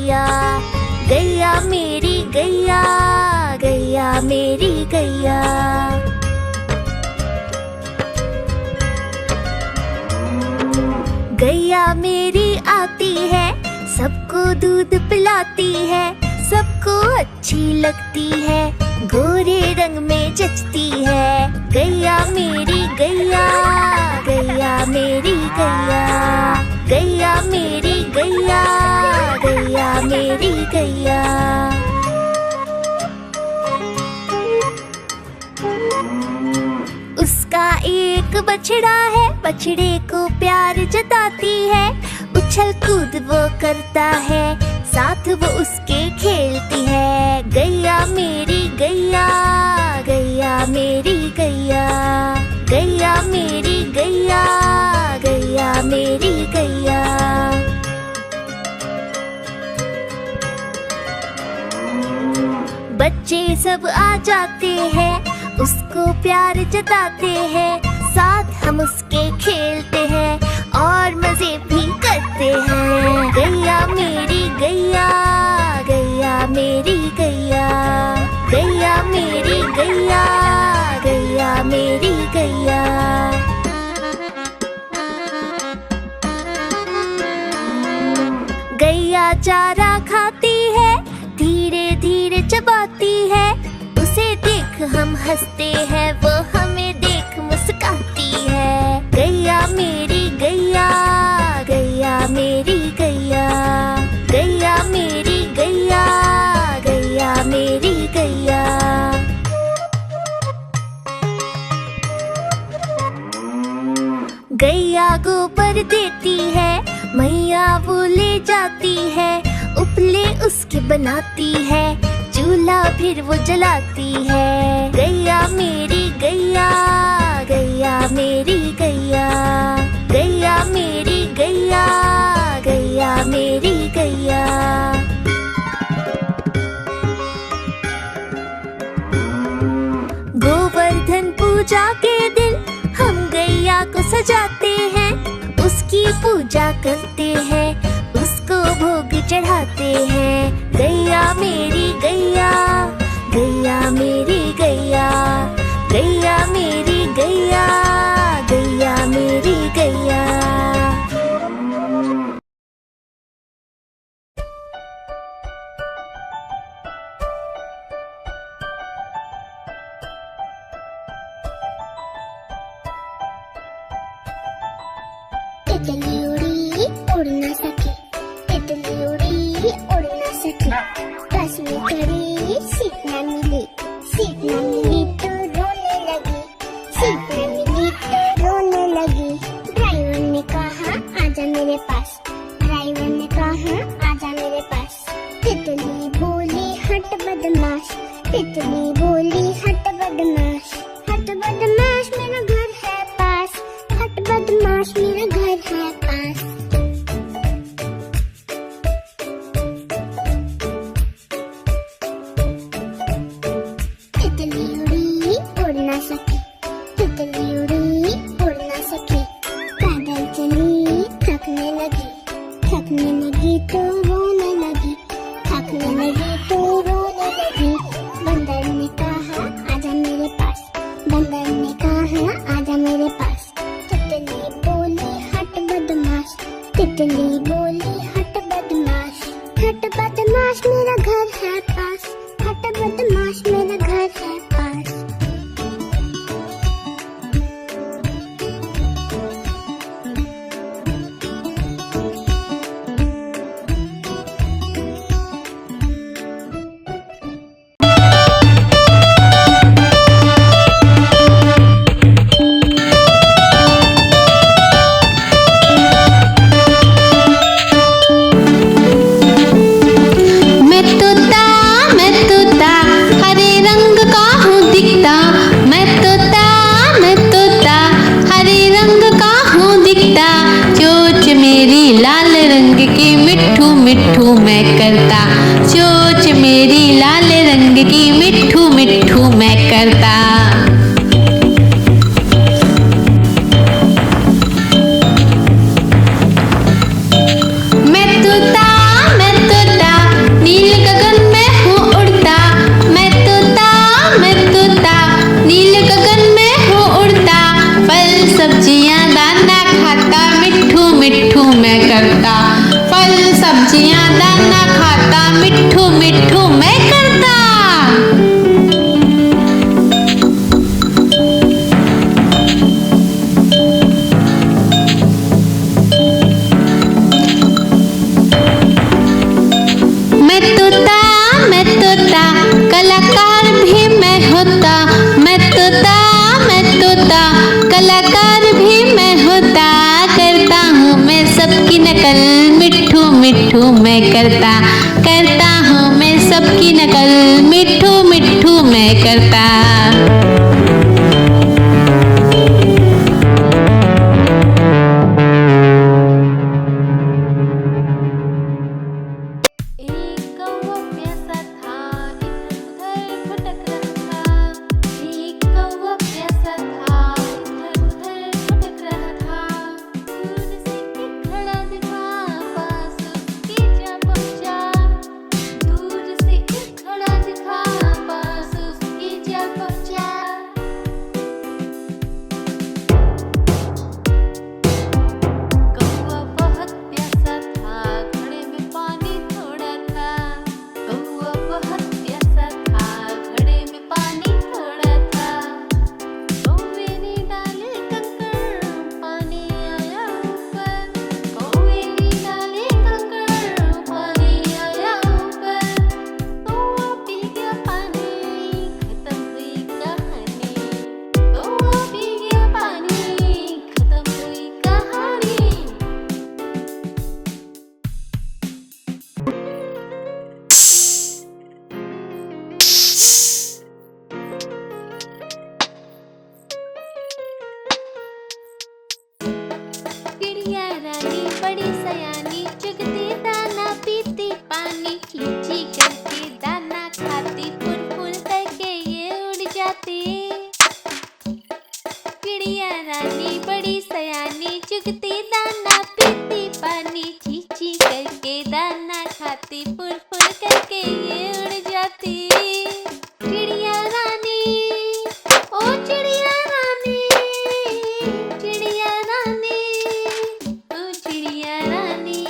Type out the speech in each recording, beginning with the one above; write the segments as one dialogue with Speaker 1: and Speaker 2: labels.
Speaker 1: गैया, गैया मेरी गैया, गैया मेरी गैया। गैया मेरी आती है, सबको दूध पिलाती है, सबको अच्छी लगती है, गोरे रंग में जचती है। गैया मेरी गैया, गैया मेरी गैया, गैया मेरी गैया, गैया मेरी गैया। उसका एक बछड़ा है, बछड़े को प्यार जताती है, उछल कूद वो करता है, साथ वो उसके खेलती है। गैया मेरी गैया, गैया मेरी गैया, गैया मेरी गैया, गैया मेरी गैया। बच्चे सब आ जाते हैं, उसको प्यार जताते हैं, साथ हम उसके खेलते हैं और मजे भी करते हैं। गैया मेरी गैया, गैया मेरी गैया, गैया मेरी गैया, गैया मेरी गैया। गैया चारा खाती है, धीरे धीरे चबाती है, उसे देख हम हंसते हैं, वो हमें देख मुस्काती है। गैया मेरी गैया, गैया मेरी गैया, गैया मेरी गैया, गैया मेरी गैया। गैया गोबर देती है, मैया वो ले जाती है, उपले उसके बनाती है, चूल्हा फिर वो जलाती है। गैया मेरी गैया, गैया मेरी गैया, गैया मेरी गैया, गैया मेरी गैया। गोवर्धन पूजा के दिन हम गैया को सजाते हैं, उसकी पूजा करते हैं, उसको भोग चढ़ाते हैं। गैया मेरी गैया, गैया मेरी गैया, गैया मेरी गैया, गैया मेरी गैया।
Speaker 2: तितली उड़ी उड़ ना सके, तितली उड़ी उड़ ना सके, बस में चढ़ी सीट ना मिली, सीट ना मिली तो रोने लगी, सीट ना मिली तो रोने लगी। ड्राइवर ने कहा आजा मेरे पास, ड्राइवर ने कहा आजा मेरे पास। तितली बोली हट बदमाश, तितली बोली हट बदमाश, हट बदमाश मेरा घर है पास, हट बदमाश मेरा घर है पास। तितली उड़ी उड़ ना सकी, तितली उड़ी उड़ ना सकी, पैदल चली थकने लगी, थकने लगी तो रोने लगी, थकने लगी तो रोने लगी। बंदर ने कहा आजा मेरे पास, बंदर ने कहा आजा मेरे पास। तितली बोली हट बदमाश, तितली बोली हट बदमाश, हट बदमाश मेरा घर है पास, हट बदमाश मेरा घर है पास।
Speaker 1: मैं तोता
Speaker 3: करता हूँ मैं सबकी नकल, मिट्ठू मिट्ठू मैं करता।
Speaker 1: बड़ी सयानी चुगती दाना पीती पानी, चींची करके दाना खाती, फुल फुल करके ये उड़ जाती। चिड़िया रानी बड़ी सयानी चुगती दाना पीती पानी, चींची करके दाना खाती, फुल फुल करके ये उड़ जाती। चिड़िया रानी ओ चिड़िया रानी, चिड़िया रानी ओ चिड़िया रानी।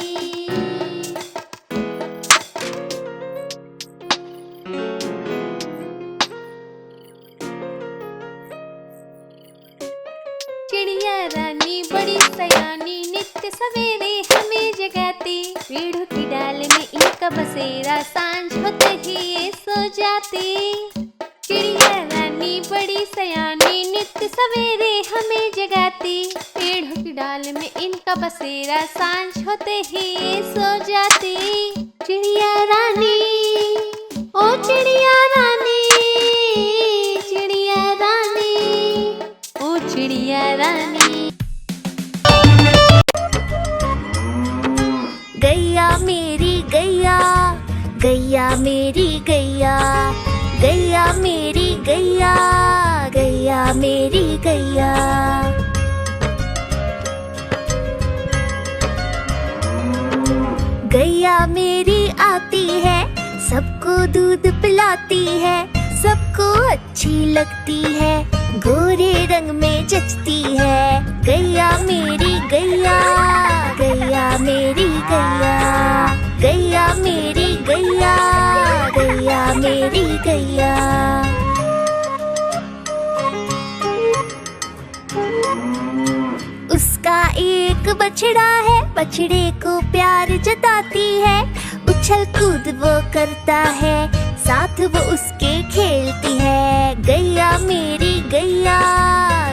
Speaker 1: चिड़िया रानी बड़ी सयानी नित्य सवेरे हमें जगाती, पेड़ों की डाल में इनका बसेरा, सांझ होते ही ये सो जाती। चिड़िया रानी बड़ी सयानी नित्य सवेरे हमें जगाती, पेड़ों की डाल में इनका बसेरा, सांझ होते ही ये सो जाती। चिड़िया रानी ओ चिड़िया रानी, चिड़िया रानी ओ चिड़िया रानी। गैया मेरी गैया, गैया मेरी गैया, गैया मेरी गैया, गैया मेरी गैया। गैया मेरी आती है, सबको दूध पिलाती है, सबको अच्छी लगती है, गोरे रंग में जचती है। गैया मेरी गैया, गैया मेरी गैया, गैया मेरी गैया, गैया मेरी गैया। उसका एक बछड़ा है, बछड़े को प्यार जताती है, उछल कूद वो करता है, साथ वो उसके खेलती है। गैया मेरी गैया,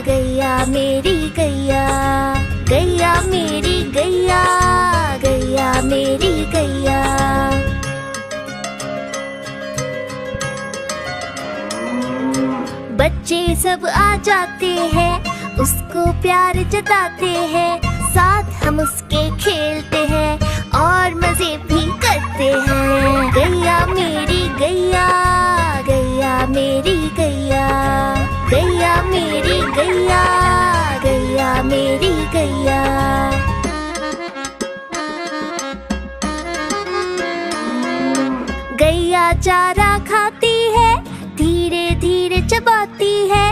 Speaker 1: गैया मेरी गैया, गैया मेरी गैया, गैया मेरी गैया। बच्चे सब आ जाते हैं, उसको प्यार जताते हैं, साथ हम उसके खेलते हैं और मजे भी करते हैं। गैया मेरी गैया, गैया मेरी गैया, गैया मेरी गैया, गैया मेरी गैया। गैया चारा खाती है, धीरे धीरे चबाती है,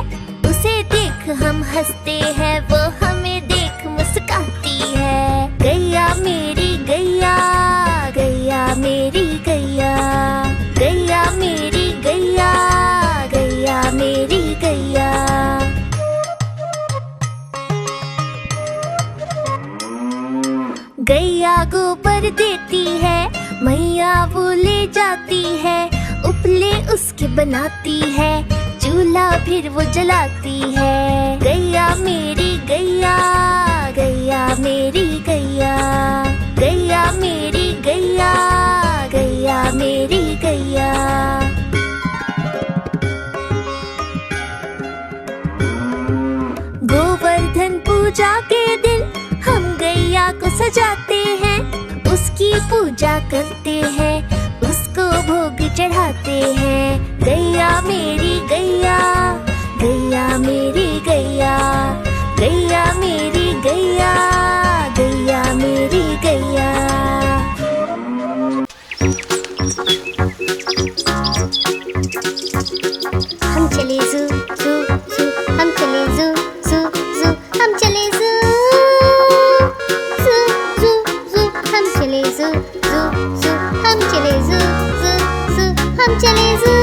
Speaker 1: उसे देख हम हंसते हैं, वो हमें देख मुस्काती है। गैया मेरी गैया, गैया मेरी गैया, गैया मेरी गैया, गैया मेरी गैया। गैया गोबर देती है, मैया वो ले जाती है, उपले उसके बनाती है, चूल्हा फिर वो जलाती है। गैया मेरी गैया, गैया मेरी गैया, गैया मेरी गैया, गैया मेरी गैया। गोवर्धन पूजा के दिन हम गैया को सजाते हैं, उसकी पूजा करते हैं, उसको भोग चढ़ाते हैं। गैया मेरी गैया, गैया मेरी गैया, गैया मेरी गैया, गैया मेरी गैया।
Speaker 2: हम चले ज़ू ज़ू ज़ू, हम चले ज़ू ज़ू ज़ू, हम चले ज़ू ज़ू ज़ू ज़ू, हम चले ज़ू ज़ू ज़ू, हम चले ज़ू ज़ू ज़ू, हम चले ज़ू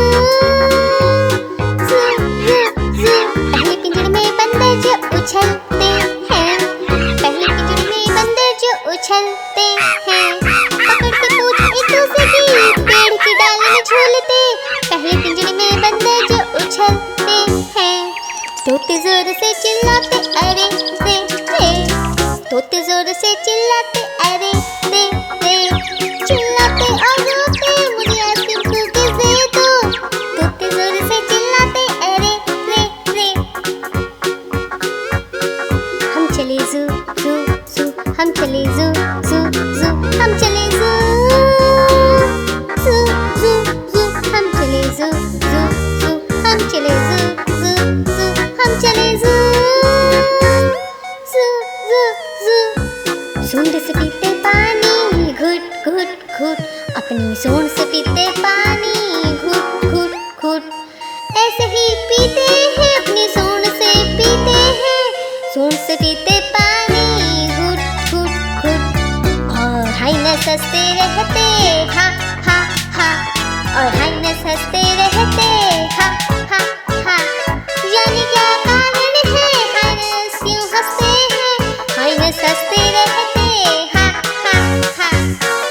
Speaker 2: ज़ू ज़ू ज़ू। पहले पिंजरे में बंदर जो उछलते हैं, पहले पिंजरे में बंदर जो उछलते हैं, पकड़ के पूछ एक दूसरे की, पेड़ की डाल में झूलते। पहले पिंजरे में बंदर जो उछलते हैं, तोते जोर से चिल्लाते अरे रे रे, तोते जोर से चिल्लाते अरे रे रे, चिल्लाते और रोते मुझे आइसक्रीम कुकीज़ दे दो। तोते जोर से चिल्लाते अरे रे रे। हम चले ज़ू ज़ू ज़ू, हम चले ज़ू ज़ू ज़ू, हम चले ज़ू ज़ू ज़ू ज़ू, हम चले ज़ू ज़ू ज़ू, हम चले ज़ू ज़ू ज़ू, हम चले ज़ू ज़ू ज़ू ज़ू। सूंड से पीते पानी घुट घुट घुट, अपनी सूंड से पीते पानी घुट घुट घुट, ऐसे ही पीते हैं अपनी सूंड से पीते हैं, सूंड से पीते पानी घुट घुट घुट। और हाइनस हंसते रहते हा हा हा, और हाइनस हंसते रहते हा हा हा। जाने क्या कारण है हाइनस क्यों हंसते हैं, हाइनस हंसते रहते हा हा हा।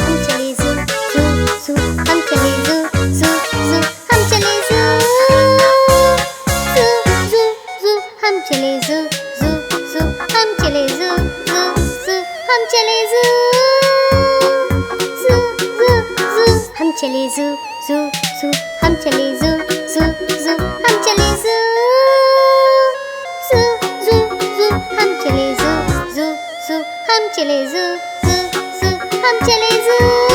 Speaker 2: हम चले ज़ू ज़ू ज़ू, हम चले ज़ू ज़ू ज़ू, हम चले ज़ू ज़ू ज़ू ज़ू, हम चले ज़ू ज़ू ज़ू, हम चले ज़ू ज़ू ज़ू, हम चले ज़ू ज़ू ज़ू ज़ू, हम चले ज़ू ज़ू ज़ू, हम चले ज़ू ज़ू ज़ू, हम चले ज़ू ज़ू ज़ू ज़ू, हम चले ज़ू ज़ू ज़ू, हम चले ज़ू ज़ू ज़ू, हम चले ज़ू।